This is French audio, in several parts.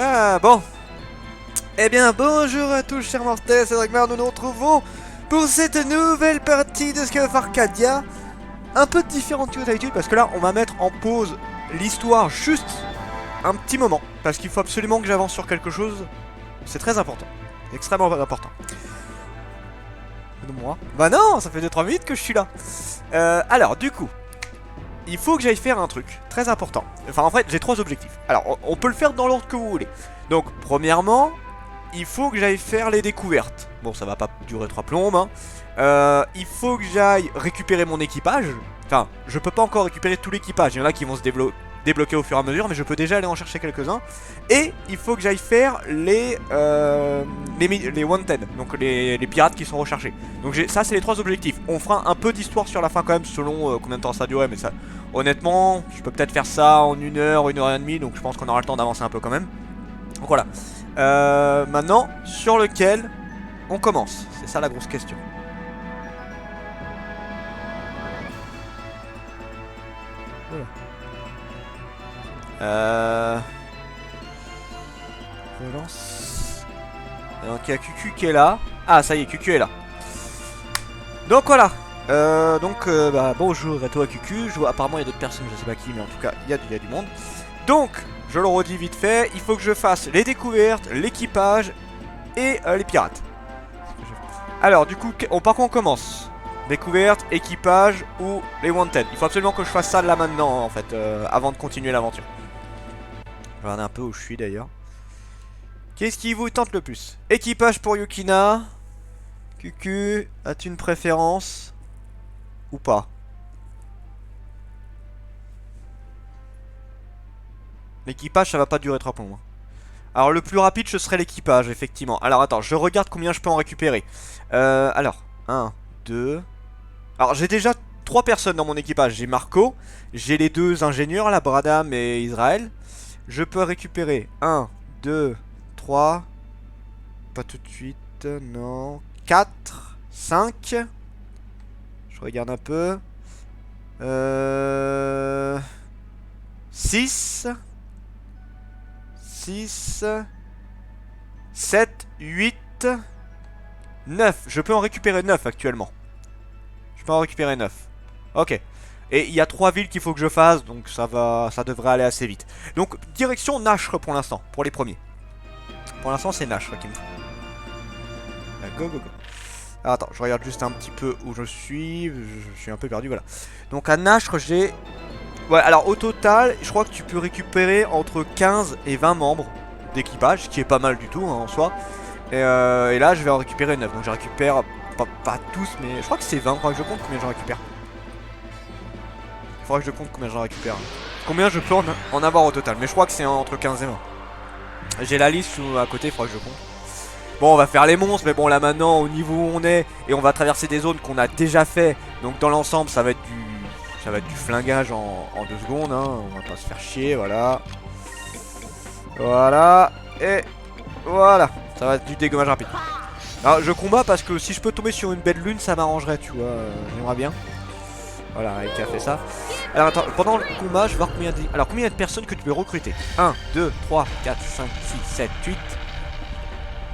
Ah bon. Eh bien bonjour à tous chers mortels, c'est Dragmar, nous nous retrouvons pour cette nouvelle partie de Skies of Arcadia. Un peu différente que d'habitude parce que là on va mettre en pause l'histoire juste un petit moment. Parce qu'il faut absolument que j'avance sur quelque chose. C'est très important, extrêmement important. Moi. Bah non, ça fait 2-3 minutes que je suis là. Alors du coup, il faut que j'aille faire un truc très important. Enfin en fait j'ai 3 objectifs. Alors on peut le faire dans l'ordre que vous voulez. Donc premièrement, il faut que j'aille faire les découvertes. Bon ça va pas durer 3 plombes hein. Il faut que j'aille récupérer mon équipage. Enfin je peux pas encore récupérer tout l'équipage. Il y en a qui vont se débloquer au fur et à mesure, mais je peux déjà aller en chercher quelques-uns. Et il faut que j'aille faire les wanted, donc les pirates qui sont recherchés. Donc ça c'est les 3 objectifs. On fera un peu d'histoire sur la fin quand même selon combien de temps ça durait, mais ça honnêtement je peux peut-être faire ça en 1 heure, 1 heure et demie, donc je pense qu'on aura le temps d'avancer un peu quand même. Donc voilà. Maintenant sur lequel on commence, c'est ça la grosse question. Relance. Donc il y a QQ qui est là. Ah ça y est, QQ est là. Donc voilà. Bah, bonjour à toi QQ. Je vois apparemment il y a d'autres personnes, je sais pas qui, mais en tout cas il y a du monde. Donc je le redis vite fait, il faut que je fasse les découvertes, l'équipage et les pirates. Alors du coup, par quoi on commence? Découverte, équipage ou les wanted? Il faut absolument que je fasse ça là maintenant en fait, avant de continuer l'aventure. Je vais regarder un peu où je suis d'ailleurs. Qu'est-ce qui vous tente le plus? Équipage pour Yukina. QQ, as-tu une préférence? Ou pas? L'équipage ça va pas durer trop longtemps. Alors le plus rapide ce serait l'équipage effectivement. Alors attends, je regarde combien je peux en récupérer. Alors, 1, 2. Alors j'ai déjà 3 personnes dans mon équipage. J'ai Marco, j'ai les 2 ingénieurs là, Bradam et Israël. Je peux récupérer 1, 2, 3. Pas tout de suite, non. 4, 5. Je regarde un peu. 6. 6. 7, 8. 9. Je peux en récupérer 9 actuellement. Je peux en récupérer 9. Ok. Et il y a 3 villes qu'il faut que je fasse, donc ça devrait aller assez vite. Donc direction Nashre pour l'instant, pour les premiers. Pour l'instant c'est Nashre qui me faut. Go go go. Alors, attends, je regarde juste un petit peu où je suis. Je suis un peu perdu, voilà. Donc à Nashre j'ai... Ouais, alors au total, je crois que tu peux récupérer entre 15 et 20 membres d'équipage, ce qui est pas mal du tout hein, en soi. Et là je vais en récupérer 9, donc je récupère pas tous, mais je crois que c'est 20, il faudra que je compte combien j'en récupère. Il faudra que je compte combien j'en récupère. Combien je peux en avoir au total, mais je crois que c'est entre 15 et 20. J'ai la liste à côté, il faudra que je compte. Bon, on va faire les monstres, mais bon là maintenant au niveau où on est, et on va traverser des zones qu'on a déjà fait. Donc dans l'ensemble ça va être du flingage en 2 secondes hein. On va pas se faire chier, voilà. Voilà. Et voilà. Ça va être du dégommage rapide. Alors je combats parce que si je peux tomber sur une belle lune ça m'arrangerait tu vois, j'aimerais bien. Voilà, qui a fait ça. Alors attends, pendant le combat je vais voir combien il y a de personnes que tu peux recruter. 1, 2, 3, 4, 5, 6, 7, 8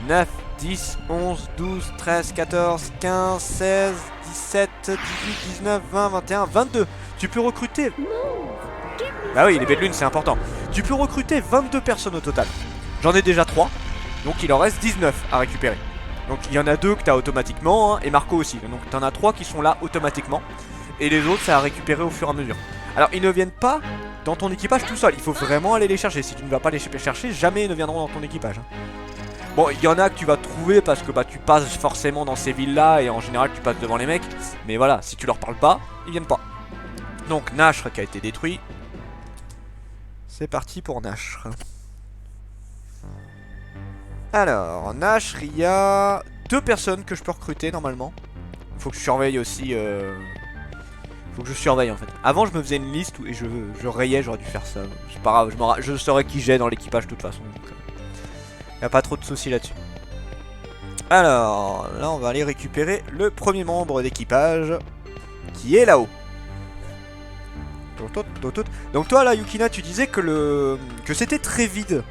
9, 10, 11, 12, 13, 14, 15, 16, 17, 18, 19, 20, 21, 22. Tu peux recruter... Bah oui, les belles lunes c'est important. Tu peux recruter 22 personnes au total. J'en ai déjà 3. Donc il en reste 19 à récupérer. Donc il y en a 2 que tu as automatiquement hein, et Marco aussi. Donc tu en as 3 qui sont là automatiquement. Et les autres c'est à récupérer au fur et à mesure. Alors ils ne viennent pas dans ton équipage tout seul. Il faut vraiment aller les chercher. Si tu ne vas pas les chercher, jamais ils ne viendront dans ton équipage hein. Bon, il y en a que tu vas trouver parce que bah tu passes forcément dans ces villes là et en général tu passes devant les mecs. Mais voilà, si tu leur parles pas, ils viennent pas. Donc Nashre qui a été détruit. C'est parti pour Nashre. Alors, Nashre, il y a 2 personnes que je peux recruter normalement. Faut que je surveille aussi. Faut que je surveille en fait. Avant je me faisais une liste et je rayais, j'aurais dû faire ça. C'est pas grave, je saurais qui j'ai dans l'équipage de toute façon. Donc, y a pas trop de soucis là-dessus. Alors, là on va aller récupérer le premier membre d'équipage qui est là-haut. Donc toi là Yukina tu disais que c'était très vide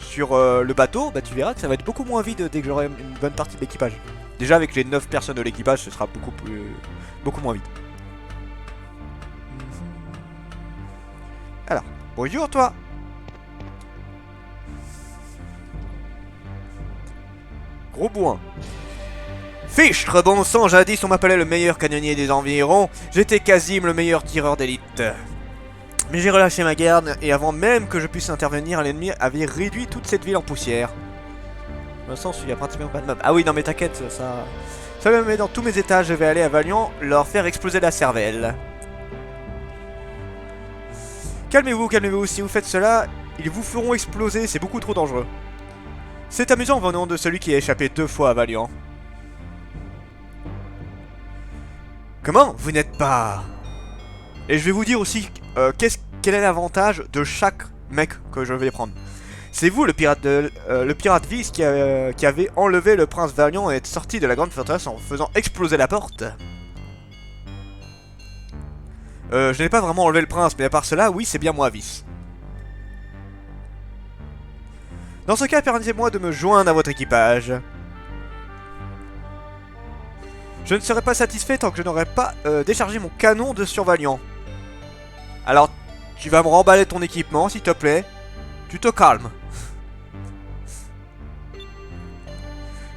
sur le bateau, bah tu verras que ça va être beaucoup moins vide dès que j'aurai une bonne partie de l'équipage. Déjà avec les 9 personnes de l'équipage, ce sera beaucoup moins vite. Alors, bonjour toi. Gros boin. Fichtre bon sang, jadis on m'appelait le meilleur canonnier des environs. J'étais Kazim, le meilleur tireur d'élite. Mais j'ai relâché ma garde, et avant même que je puisse intervenir, l'ennemi avait réduit toute cette ville en poussière. Dans le sens où il y a pratiquement pas de mobs. Ah oui, non mais t'inquiète, ça me met dans tous mes états, je vais aller à Valiant leur faire exploser la cervelle. Calmez-vous, calmez-vous, si vous faites cela, ils vous feront exploser, c'est beaucoup trop dangereux. C'est amusant venant de celui qui a échappé 2 fois à Valiant. Comment? Vous n'êtes pas... Et je vais vous dire aussi quel est l'avantage de chaque mec que je vais prendre. C'est vous le pirate Vice qui avait enlevé le prince Valiant et est sorti de la grande forteresse en faisant exploser la porte. Je n'ai pas vraiment enlevé le prince, mais à part cela, oui, c'est bien moi, Vice. Dans ce cas, permettez-moi de me joindre à votre équipage. Je ne serai pas satisfait tant que je n'aurai pas déchargé mon canon de survaliant. Alors, tu vas me remballer ton équipement, s'il te plaît. Tu te calmes.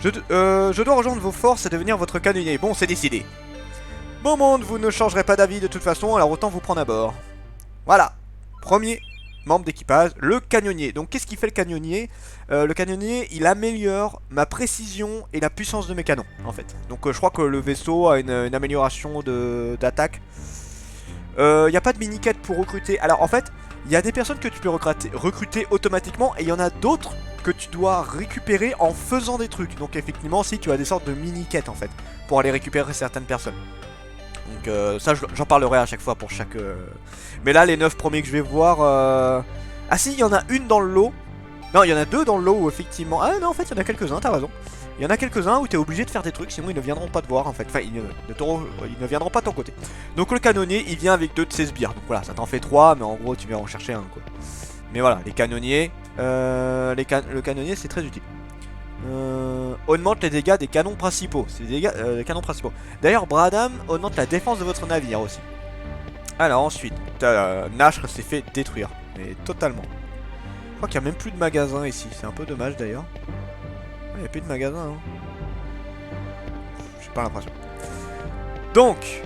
Je dois rejoindre vos forces et devenir votre canonnier. Bon, c'est décidé. Bon monde, vous ne changerez pas d'avis de toute façon, alors autant vous prendre à bord. Voilà. Premier membre d'équipage, le canonnier. Donc qu'est-ce qu'il fait le canonnier? Le canonnier, il améliore ma précision et la puissance de mes canons, en fait. Donc je crois que le vaisseau a une amélioration d'attaque. Il n'y a pas de mini-quête pour recruter. Alors en fait, il y a des personnes que tu peux recruter automatiquement et il y en a d'autres que tu dois récupérer en faisant des trucs. Donc effectivement, si tu as des sortes de mini-quêtes en fait, pour aller récupérer certaines personnes. Donc ça, j'en parlerai à chaque fois pour chaque... Mais là, les 9 premiers que je vais voir... Ah si, il y en a une dans le lot. Non, il y en a 2 dans le lot où effectivement... Ah non, en fait, il y en a quelques-uns, t'as raison. Il y en a quelques-uns où t'es obligé de faire des trucs, sinon ils ne viendront pas te voir en fait. Enfin, ils ne viendront pas de ton côté. Donc le canonnier, il vient avec 2 de ses sbires. Donc voilà, ça t'en fait 3, mais en gros, tu viens en chercher un quoi. Mais voilà, les canonniers... le canonnier, c'est très utile. Augmente les dégâts des canons principaux. C'est des dégâts des canons principaux. D'ailleurs, Bradham augmente la défense de votre navire aussi. Alors ensuite, Nashr s'est fait détruire. Mais totalement. Je crois qu'il n'y a même plus de magasin ici. C'est un peu dommage d'ailleurs. Il n'y a plus de magasin. Hein. J'ai pas l'impression. Donc,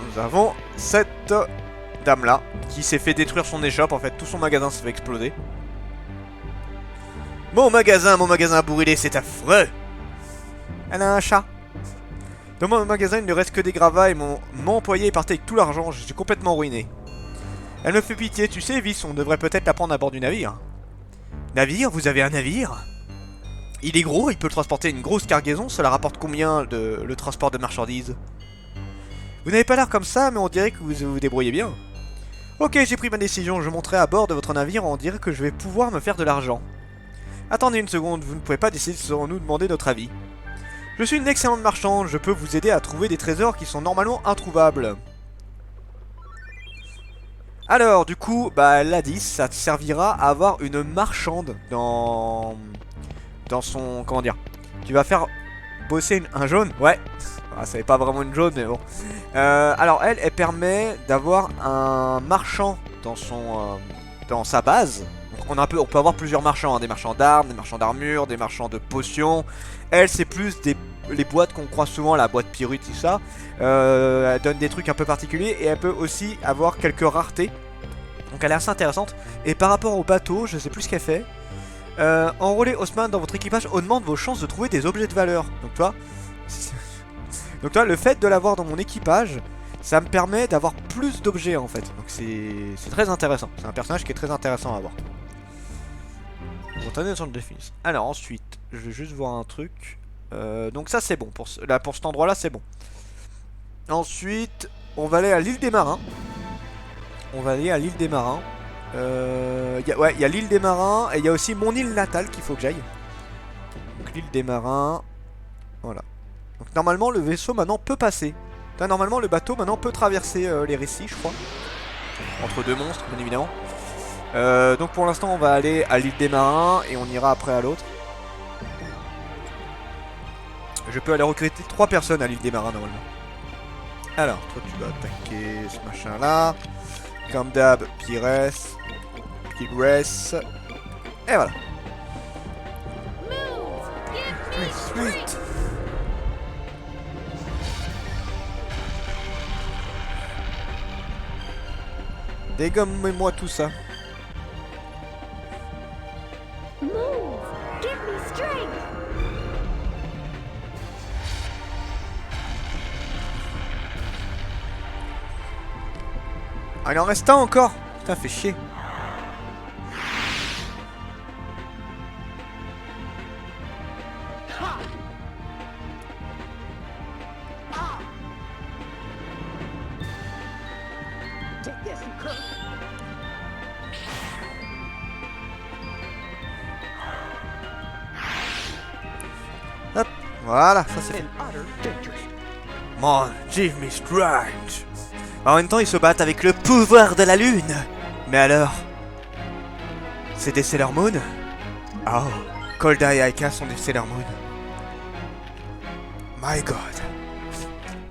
nous avons cette dame là qui s'est fait détruire son échoppe. En fait, tout son magasin s'est fait exploser. Mon magasin brûlé, c'est affreux. Elle a un chat. Dans mon magasin, il ne reste que des gravats et mon employé est parti avec tout l'argent. Je suis complètement ruiné. Elle me fait pitié, tu sais, Vice, on devrait peut-être la prendre à bord du navire. Navire? Vous avez un navire? Il est gros, il peut transporter une grosse cargaison. Cela rapporte combien le transport de marchandises? Vous n'avez pas l'air comme ça, mais on dirait que vous vous débrouillez bien. Ok, j'ai pris ma décision. Je monterai à bord de votre navire. On dirait que je vais pouvoir me faire de l'argent. Attendez une seconde, vous ne pouvez pas décider sans nous demander notre avis. Je suis une excellente marchande, je peux vous aider à trouver des trésors qui sont normalement introuvables. Alors, du coup, bah, elle l'a dit, ça te servira à avoir une marchande dans son... Comment dire? Tu vas faire bosser un jaune? Ouais. Ah, ça n'est pas vraiment une jaune, mais bon. Alors, elle permet d'avoir un marchand dans sa base. On peut avoir plusieurs marchands, hein, des marchands d'armes, des marchands d'armure, des marchands de potions. Elle, c'est plus les boîtes qu'on croit souvent, la boîte Pyrrhus, tout ça. Elle donne des trucs un peu particuliers et elle peut aussi avoir quelques raretés. Donc elle est assez intéressante. Et par rapport au bateau, je sais plus ce qu'elle fait. Enrôler Osman dans votre équipage augmente vos chances de trouver des objets de valeur. Donc toi, le fait de l'avoir dans mon équipage, ça me permet d'avoir plus d'objets en fait. Donc c'est très intéressant. C'est un personnage qui est très intéressant à avoir. Alors ensuite, je vais juste voir un truc. Donc ça c'est bon. Pour cet endroit là c'est bon. Ensuite, on va aller à l'île des Marins. Il y a l'île des Marins et il y a aussi mon île natale qu'il faut que j'aille. Donc l'île des Marins. Voilà. Donc normalement le vaisseau maintenant peut passer. Là, normalement le bateau maintenant peut traverser les récits je crois. Entre deux monstres bien évidemment. Donc pour l'instant on va aller à l'île des marins et on ira après à l'autre. Je peux aller recruter 3 personnes à l'île des marins normalement. Alors, toi tu vas attaquer ce machin là. Comme d'hab, Pires. Pires. Et voilà. Sweet. Dégomme-moi tout ça. Ah, il en reste un encore. Putain, fait chier. Hop, voilà, ça c'est fait. Mon, give me strength. En même temps, ils se battent avec le pouvoir de la lune. Mais alors, c'est des Sailor Moon? Oh, Golda et Aika sont des Sailor Moon. My God.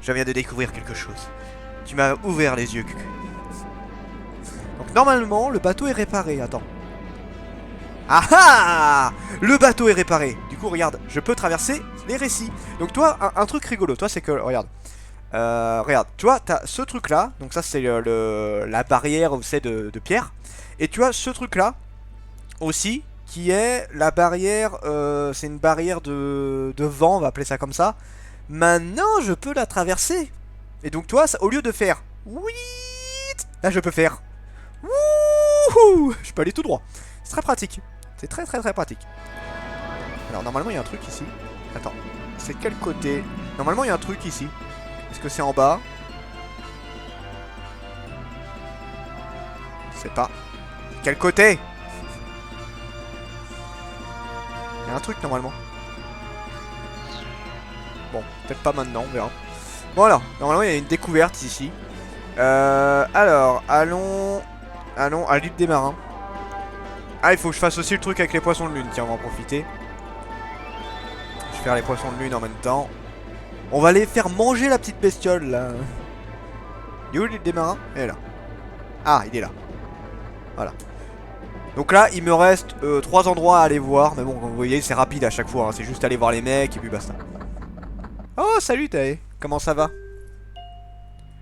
Je viens de découvrir quelque chose. Tu m'as ouvert les yeux, Cucu. Donc normalement, le bateau est réparé. Attends. Ah ah! Le bateau est réparé. Du coup, regarde, je peux traverser les récits. Donc toi, un truc rigolo, toi, c'est que, regarde. Regarde, tu vois, t'as ce truc là, donc ça c'est la barrière, vous savez, de pierre. Et tu as ce truc là, aussi, qui est la barrière, c'est une barrière de vent, on va appeler ça comme ça. Maintenant, je peux la traverser. Et donc toi, au lieu de faire, oui, là je peux faire, wouhou, je peux aller tout droit. C'est très pratique, c'est très pratique. Alors normalement il y a un truc ici. Attends, c'est quel côté? Normalement il y a un truc ici. Est-ce que c'est en bas? Je sais pas. Quel côté? Il y a un truc normalement. Bon, peut-être pas maintenant, on verra. Voilà, normalement il y a une découverte ici. Alors, allons à l'île des marins. Ah, il faut que je fasse aussi le truc avec les poissons de lune. Tiens, on va en profiter. Je vais faire les poissons de lune en même temps. On va les faire manger la petite bestiole là. Il est où l'île des marins? Elle est là. Ah, il est là. Voilà. Donc là, il me reste 3 endroits à aller voir. Mais bon, comme vous voyez, c'est rapide à chaque fois. Hein. C'est juste aller voir les mecs et puis basta. Oh, salut Tae. Comment ça va?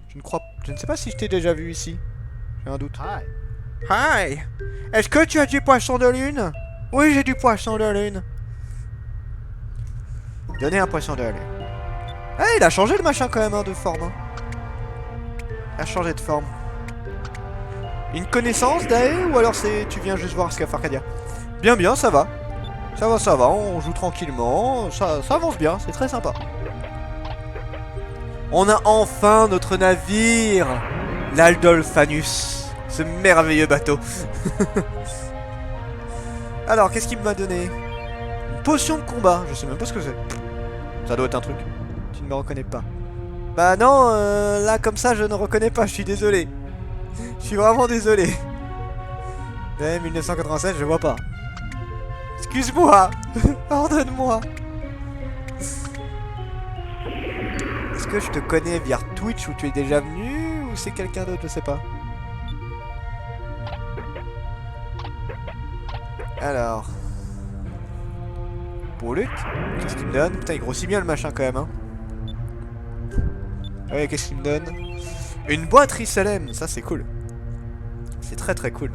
Je ne sais pas si je t'ai déjà vu ici. J'ai un doute. Hi. Est-ce que tu as du poisson de lune? Oui, j'ai du poisson de lune. Donnez un poisson de lune. Ah, il a changé le machin quand même hein, de forme. Hein. Il a changé de forme. Une connaissance Dae ou alors c'est tu viens juste voir ce qu'a fait Arcadia? Bien, ça va. Ça va, on joue tranquillement. Ça avance bien, c'est très sympa. On a enfin notre navire, l'Aldolphanus. Ce merveilleux bateau. Alors, qu'est-ce qu'il m'a donné? Une potion de combat. Je sais même pas ce que c'est. Ça doit être un truc. Tu ne me reconnais pas. Bah non, là comme ça je ne reconnais pas, je suis désolé. Je suis vraiment désolé. Eh, 1987, je vois pas. Excuse-moi. Pardonne-moi. Est-ce que je te connais via Twitch où tu es déjà venu ou c'est quelqu'un d'autre, je sais pas. Alors. Pour Luc, qu'est-ce qu'il me donne? Putain, il grossit bien le machin quand même, hein. Ouais, qu'est-ce qu'il me donne? Une boîte Risalem, ça c'est cool. C'est très cool.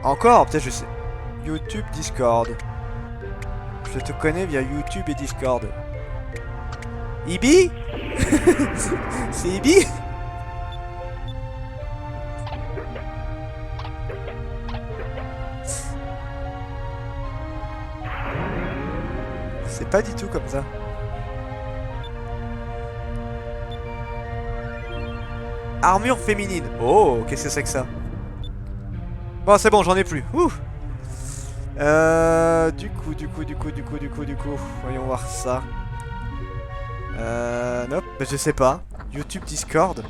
Encore, peut-être je sais. YouTube, Discord. Je te connais via YouTube et Discord. Ibi? C'est Ibi? C'est pas du tout comme ça. Armure féminine. Oh, qu'est-ce que c'est que ça? Bon, c'est bon, j'en ai plus. Ouh. Du coup. Voyons voir ça. Nope, je sais pas. YouTube, Discord.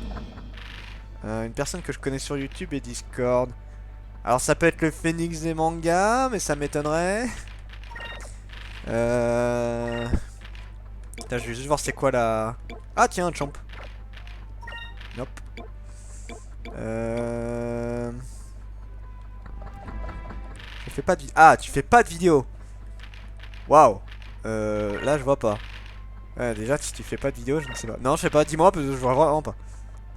Une personne que je connais sur YouTube et Discord. Alors ça peut être le Phoenix des mangas, mais ça m'étonnerait. Putain, je vais juste voir c'est quoi la... Ah tiens, un champ. Nope. Je fais pas de vidéo. Ah, tu fais pas de vidéo. Waouh. Là je vois pas. Ouais, déjà si tu fais pas de vidéo, je ne sais pas. Non, je sais pas, dis-moi parce que je vois vraiment pas.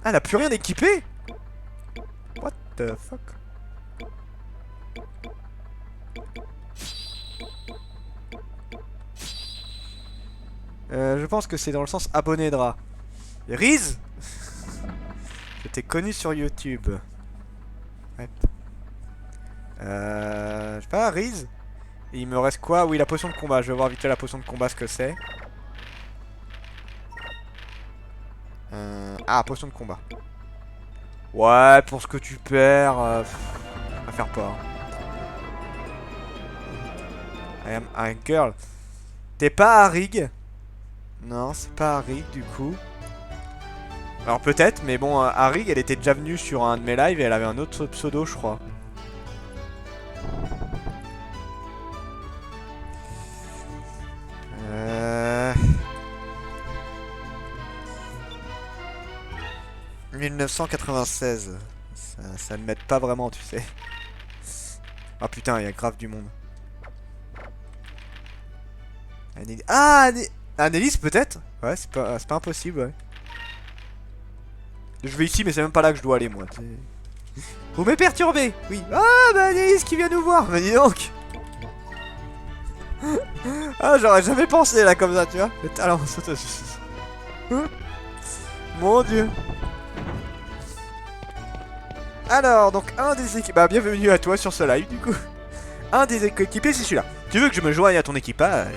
Ah, elle a plus rien équipé. What the fuck. Je pense que c'est dans le sens abonné Dra. Riz. Je t'ai connu sur YouTube. Ouais. Je sais pas, Riz. Et il me reste quoi? Oui, la potion de combat. Je vais voir vite fait la potion de combat ce que c'est. Ah, potion de combat. Ouais, pour ce que tu perds, à faire pas. I am a girl. T'es pas Harig? Non, c'est pas Harig du coup. Alors peut-être, mais bon, Harig, elle était déjà venue sur un de mes lives et elle avait un autre pseudo, je crois. Euh... 1996. Ça ne m'aide pas vraiment, tu sais. Ah putain, il y a grave du monde. Ah, Annelise peut-être? Ouais, c'est pas impossible, ouais. Je vais ici, mais c'est même pas là que je dois aller, moi. Vous me perturbez. Oui. Ah, bah Annelise qui vient nous voir. Mais dis donc. Ah, j'aurais jamais pensé là comme ça, tu vois. Alors, mon dieu. Alors, donc un des équipes... Bah, bienvenue à toi sur ce live, du coup. Un des équipiers, c'est celui-là. Tu veux que je me joigne à ton équipage?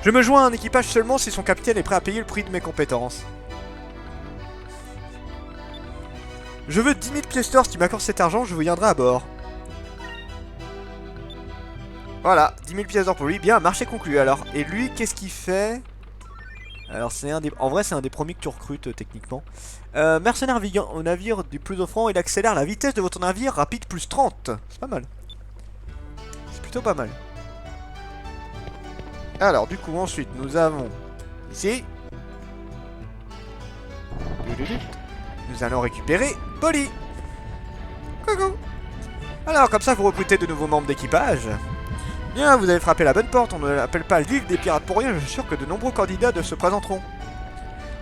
Je me joins à un équipage seulement si son capitaine est prêt à payer le prix de mes compétences. Je veux 10 000 pièces d'or. Si tu m'accordes cet argent, je viendrai à bord. Voilà, 10 000 pièces d'or pour lui. Bien, marché conclu alors. Et lui, qu'est-ce qu'il fait? Alors, c'est un des... En vrai, c'est un des premiers que tu recrutes, techniquement. Mercenaire veillant au navire du plus offrant. Il accélère la vitesse de votre navire rapide plus 30. C'est pas mal. C'est plutôt pas mal. Alors, du coup, ensuite, nous avons... Ici. Nous allons récupérer Polly. Coucou. Alors, comme ça, vous recrutez de nouveaux membres d'équipage. Bien, vous avez frappé la bonne porte. On ne l'appelle pas l'île des pirates pour rien. Je suis sûr que de nombreux candidats se présenteront.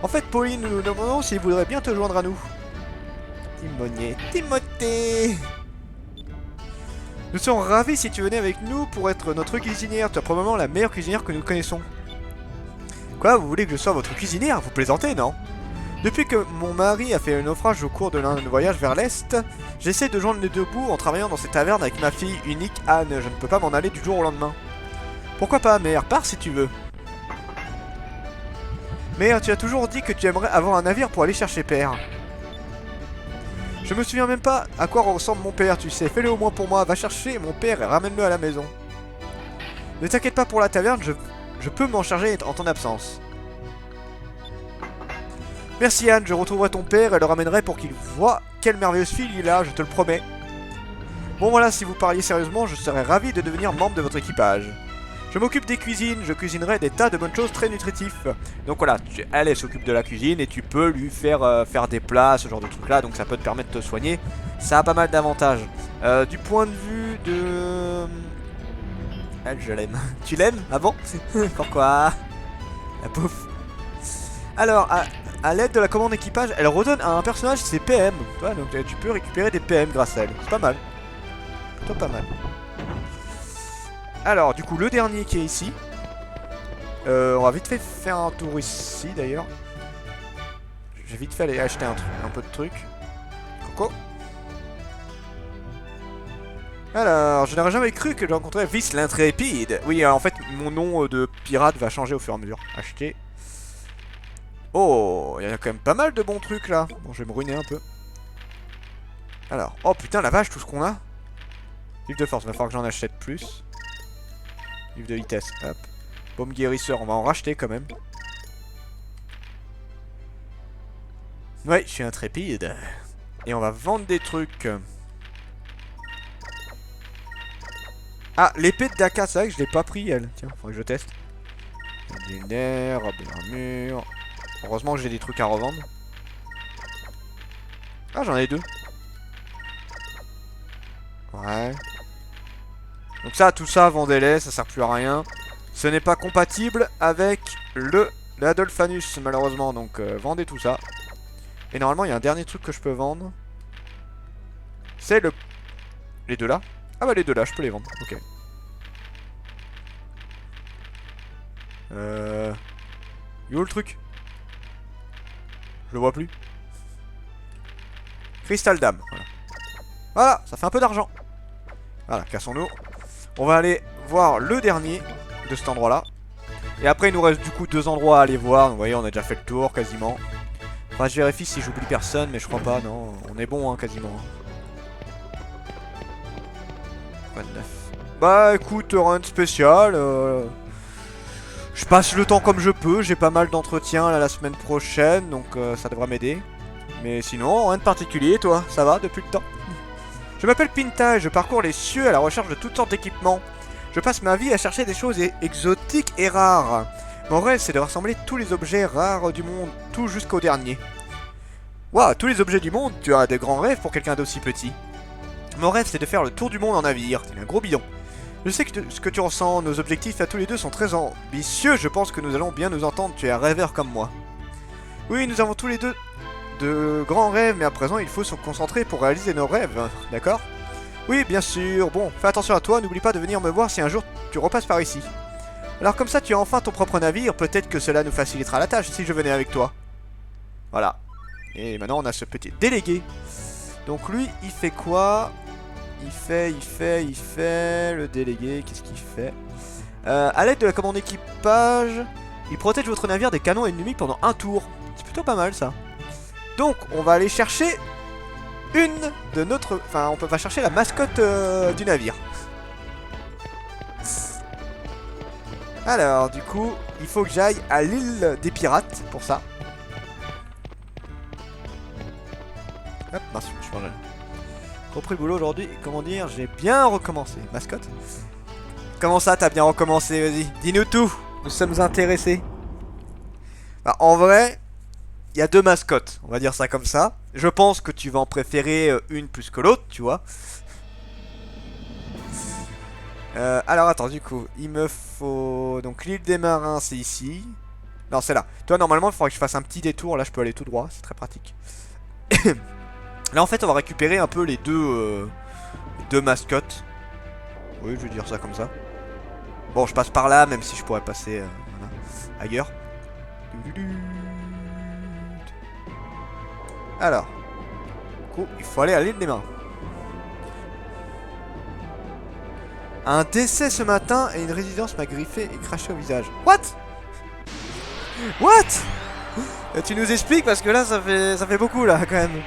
En fait, Polly, nous nous demandons s'il voudrait bien te joindre à nous. Timothée. Nous serons ravis si tu venais avec nous pour être notre cuisinière. Tu es probablement la meilleure cuisinière que nous connaissons. Quoi, vous voulez que je sois votre cuisinière? Vous plaisantez, non? Depuis que mon mari a fait un naufrage au cours de l'un voyage vers l'Est, j'essaie de joindre les deux bouts en travaillant dans cette taverne avec ma fille unique Anne. Je ne peux pas m'en aller du jour au lendemain. Pourquoi pas, mère? Pars si tu veux. Mère, tu as toujours dit que tu aimerais avoir un navire pour aller chercher père. Je me souviens même pas à quoi ressemble mon père, tu sais. Fais-le au moins pour moi. Va chercher mon père et ramène-le à la maison. Ne t'inquiète pas pour la taverne, je peux m'en charger en ton absence. Merci Anne, je retrouverai ton père et le ramènerai pour qu'il voit quelle merveilleuse fille il a, je te le promets. Bon voilà, si vous parliez sérieusement, je serais ravi de devenir membre de votre équipage. Je m'occupe des cuisines, je cuisinerai des tas de bonnes choses très nutritifs. Donc voilà, elle s'occupe de la cuisine et tu peux lui faire faire des plats, ce genre de trucs là, donc ça peut te permettre de te soigner. Ça a pas mal d'avantages. Du point de vue de... Elle, je l'aime. Tu l'aimes? Ah bon? Pourquoi? La pauvre. Alors, à l'aide de la commande équipage, elle redonne à un personnage ses PM. Ouais, donc tu peux récupérer des PM grâce à elle. C'est pas mal. Plutôt pas mal. Alors, du coup, le dernier qui est ici. On va vite fait faire un tour ici d'ailleurs. J'ai vite fait aller acheter un peu de trucs. Coco. Alors, je n'aurais jamais cru que je rencontrais Vice l'intrépide. Oui, en fait, mon nom de pirate va changer au fur et à mesure. Acheter. Oh, il y a quand même pas mal de bons trucs là. Bon, je vais me ruiner un peu. Alors, oh putain, la vache, tout ce qu'on a. Livre de force, il va falloir que j'en achète plus. Livre de vitesse, hop. Baume guérisseur, on va en racheter quand même. Ouais, je suis intrépide. Et on va vendre des trucs. Ah, l'épée de Daka, c'est vrai que je l'ai pas pris elle. Tiens, faudrait que je teste. Légendaire, robe d'armure. Heureusement que j'ai des trucs à revendre. Ah, j'en ai 2. Ouais. Donc ça, tout ça, vendez-les, ça sert plus à rien. Ce n'est pas compatible avec l'Adolphanus, malheureusement. Donc vendez tout ça. Et normalement, il y a un dernier truc que je peux vendre. C'est les deux là. Ah bah les deux là, je peux les vendre. Ok. Il est où le truc? Je le vois plus. Crystal Dame. Voilà. Voilà, ça fait un peu d'argent. Voilà, cassons-nous. On va aller voir le dernier de cet endroit-là. Et après, il nous reste du coup 2 endroits à aller voir. Vous voyez, on a déjà fait le tour quasiment. Enfin, je vérifie si j'oublie personne, mais je crois pas, non. On est bon, hein, quasiment. Quoi de neuf? Bah, écoute, rien de spécial. Je passe le temps comme je peux. J'ai pas mal d'entretiens là la semaine prochaine, donc ça devrait m'aider. Mais sinon, rien de particulier, toi. Ça va depuis le temps? Je m'appelle Pinta et je parcours les cieux à la recherche de toutes sortes d'équipements. Je passe ma vie à chercher des choses exotiques et rares. Mon rêve, c'est de rassembler tous les objets rares du monde, tout jusqu'au dernier. Waouh, tous les objets du monde, tu as de grands rêves pour quelqu'un d'aussi petit. Mon rêve, c'est de faire le tour du monde en navire. C'est un gros bidon. Je sais que ce que tu ressens, nos objectifs à tous les deux sont très ambitieux. Je pense que nous allons bien nous entendre, tu es un rêveur comme moi. Oui, nous avons tous les deux de grands rêves, mais à présent, il faut se concentrer pour réaliser nos rêves, d'accord? Oui, bien sûr. Bon, fais attention à toi, n'oublie pas de venir me voir si un jour tu repasses par ici. Alors comme ça, tu as enfin ton propre navire, peut-être que cela nous facilitera la tâche si je venais avec toi. Voilà. Et maintenant, on a ce petit délégué. Donc lui, il fait quoi? Il fait... Le délégué, qu'est-ce qu'il fait? À l'aide de la commande équipage, il protège votre navire des canons ennemis pendant un tour. C'est plutôt pas mal, ça. Donc, on va aller chercher une de notre... Enfin, on va chercher la mascotte du navire. Alors, du coup, il faut que j'aille à l'île des pirates pour ça. Hop, mince, je change. Repris le boulot aujourd'hui, comment dire, j'ai bien recommencé. Mascotte? Comment ça, t'as bien recommencé? Vas-y, dis-nous tout. Nous sommes intéressés. Bah, en vrai, il y a 2 mascottes, on va dire ça comme ça. Je pense que tu vas en préférer une plus que l'autre, tu vois. Alors attends, du coup, il me faut... Donc l'île des marins, c'est ici. Non, c'est là. Toi, normalement, il faudrait que je fasse un petit détour. Là, je peux aller tout droit, c'est très pratique. Là, en fait, on va récupérer un peu les deux mascottes. Oui, je vais dire ça comme ça. Bon, je passe par là, même si je pourrais passer voilà, ailleurs. Alors, du coup, il faut aller à l'île des marins. Un décès ce matin et une résidence m'a griffé et craché au visage. What? What? Tu nous expliques parce que là, ça fait beaucoup là, quand même.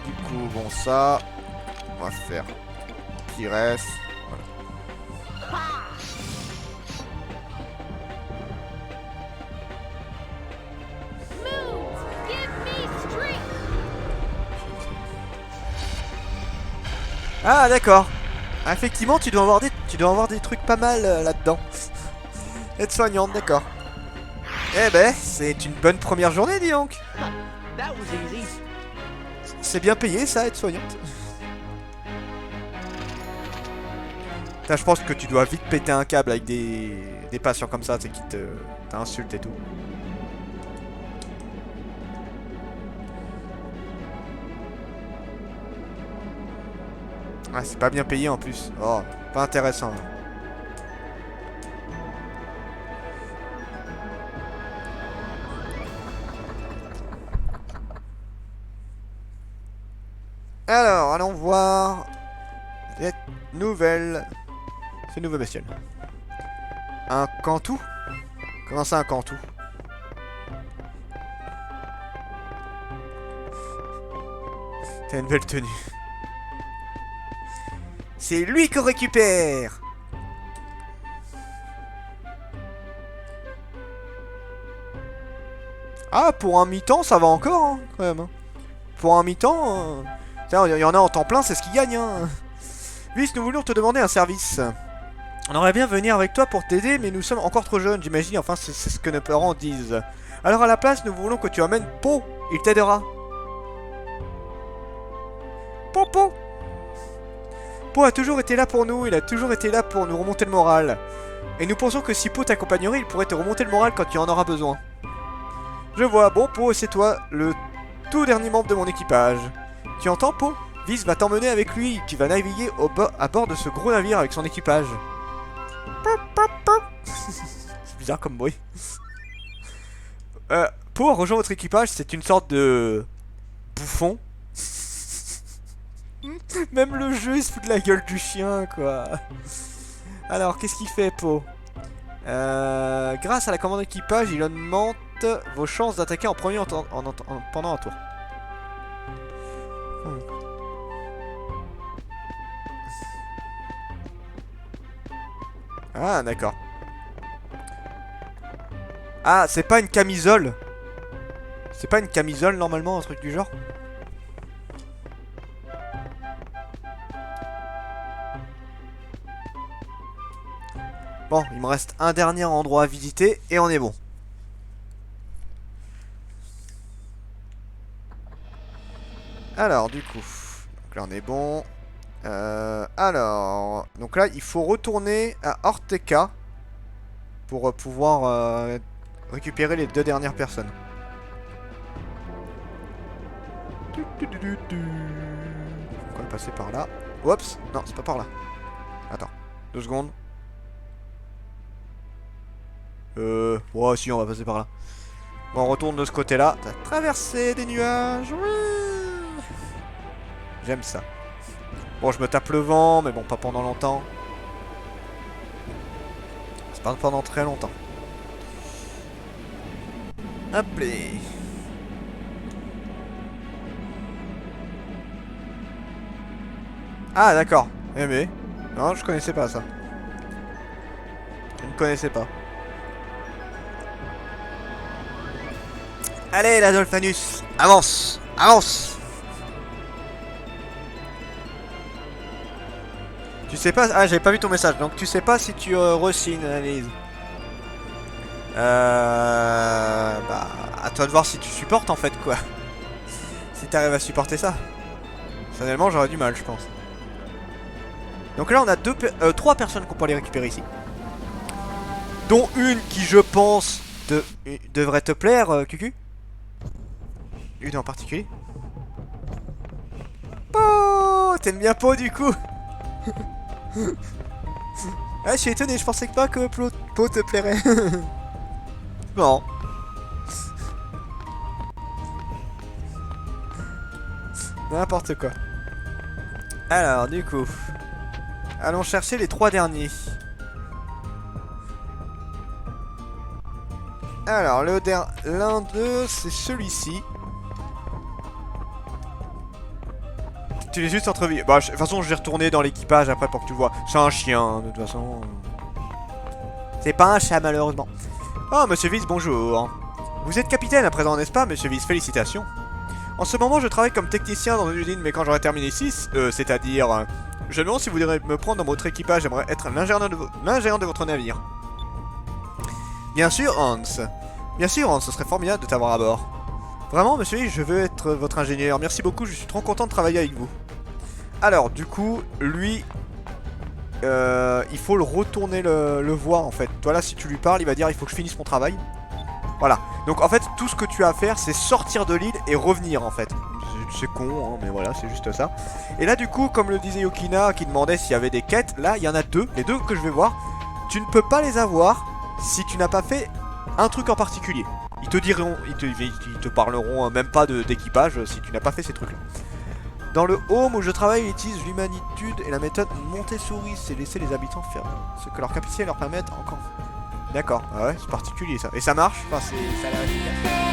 Du coup, bon, ça, on va faire Pires. Voilà. Ah, d'accord. Ah, effectivement, tu dois avoir des trucs pas mal là-dedans. Être soignante, d'accord. Eh ben, c'est une bonne première journée, dis donc. C'est bien payé ça, être soignante. Putain, je pense que tu dois vite péter un câble avec des patients comme ça, tu sais, qui t'insultent et tout. Ah, c'est pas bien payé en plus. Oh, pas intéressant. Alors, allons voir cette nouvelle bestiole. Un cantou? Comment ça, un cantou? T'as une belle tenue. C'est lui qu'on récupère. Ah, pour un mi-temps, ça va encore, hein, quand même. Hein. Pour un mi-temps, il y en a en temps plein, c'est ce qui gagne. Hein. Vice, nous voulions te demander un service. On aimerait bien venir avec toi pour t'aider, mais nous sommes encore trop jeunes, j'imagine. Enfin, c'est ce que nos parents disent. Alors à la place, nous voulons que tu emmènes Po. Il t'aidera. Po. Po a toujours été là pour nous. Il a toujours été là pour nous remonter le moral. Et nous pensons que si Po t'accompagnerait, il pourrait te remonter le moral quand tu en auras besoin. Je vois. Bon, Po, c'est toi, le tout dernier membre de mon équipage. Tu entends, Po? Vice va t'emmener avec lui. Tu vas naviguer à bord de ce gros navire avec son équipage. C'est bizarre comme bruit. Pour rejoindre votre équipage, c'est une sorte de bouffon. Même le jeu, il se fout de la gueule du chien, quoi. Alors, qu'est-ce qu'il fait, Po? Grâce à la commande d'équipage, il augmente vos chances d'attaquer en premier pendant un tour. Ah, d'accord. Ah, c'est pas une camisole. C'est pas une camisole, normalement, un truc du genre. Bon, il me reste un dernier endroit à visiter et on est bon. Alors, du coup, donc là on est bon. Alors, donc là il faut retourner à Orteka pour pouvoir récupérer les 2 dernières personnes. On va passer par là. Oups, non, c'est pas par là. Attends, 2 secondes. Ouais, si, on va passer par là. Bon, on retourne de ce côté-là. T'as traversé des nuages. Oui. J'aime ça. Bon, je me tape le vent, mais bon, pas pendant longtemps. C'est pas pendant très longtemps. Hop les. Ah, d'accord. Eh mais. Non, je connaissais pas ça. Je ne connaissais pas. Allez, la Dolphanus. Avance. Avance. Tu sais pas... Ah, j'avais pas vu ton message. Donc tu sais pas si tu re-signes une analyse. Bah... À toi de voir si tu supportes en fait, quoi. Si t'arrives à supporter ça. Personnellement, j'aurais du mal, je pense. Donc là, on a 3 personnes qu'on peut aller récupérer ici. Dont une qui, je pense, devrait te plaire, Cucu. Une en particulier. Oh, t'aimes bien Po, du coup. Ah, je suis étonné, je pensais pas que Po te plairait. Bon. N'importe quoi. Alors, du coup, allons chercher les 3 derniers. Alors, l'un d'eux, c'est celui-ci. Tu es juste entre vie. Bah, de toute façon, je vais retourner dans l'équipage après pour que tu vois. C'est un chien, hein, de toute façon. C'est pas un chat, malheureusement. Oh, monsieur Vice, bonjour. Vous êtes capitaine à présent, n'est-ce pas, monsieur Vice? Félicitations. En ce moment, je travaille comme technicien dans une usine, mais quand j'aurai terminé ici, c'est-à-dire... je me demande si vous voudrez me prendre dans votre équipage, j'aimerais être l'ingénieur de votre navire. Bien sûr, Hans. Bien sûr, Hans, ce serait formidable de t'avoir à bord. Vraiment, monsieur, je veux être votre ingénieur. Merci beaucoup, je suis trop content de travailler avec vous. Alors, du coup, lui... il faut le retourner le voir, en fait. Toi, là, si tu lui parles, il va dire, il faut que je finisse mon travail. Voilà. Donc, en fait, tout ce que tu as à faire, c'est sortir de l'île et revenir, en fait. C'est con, hein, mais voilà, c'est juste ça. Et là, du coup, comme le disait Yokina, qui demandait s'il y avait des quêtes, là, il y en a 2. Les 2 que je vais voir. Tu ne peux pas les avoir si tu n'as pas fait un truc en particulier. Ils te diront, ils te parleront même pas d'équipage si tu n'as pas fait ces trucs-là. Dans le home où je travaille, ils utilisent l'humanitude et la méthode Montessori, c'est laisser les habitants faire ce que leur capacité leur permettent encore. D'accord, ah ouais, c'est particulier ça. Et ça marche? Enfin, ça a l'air efficace.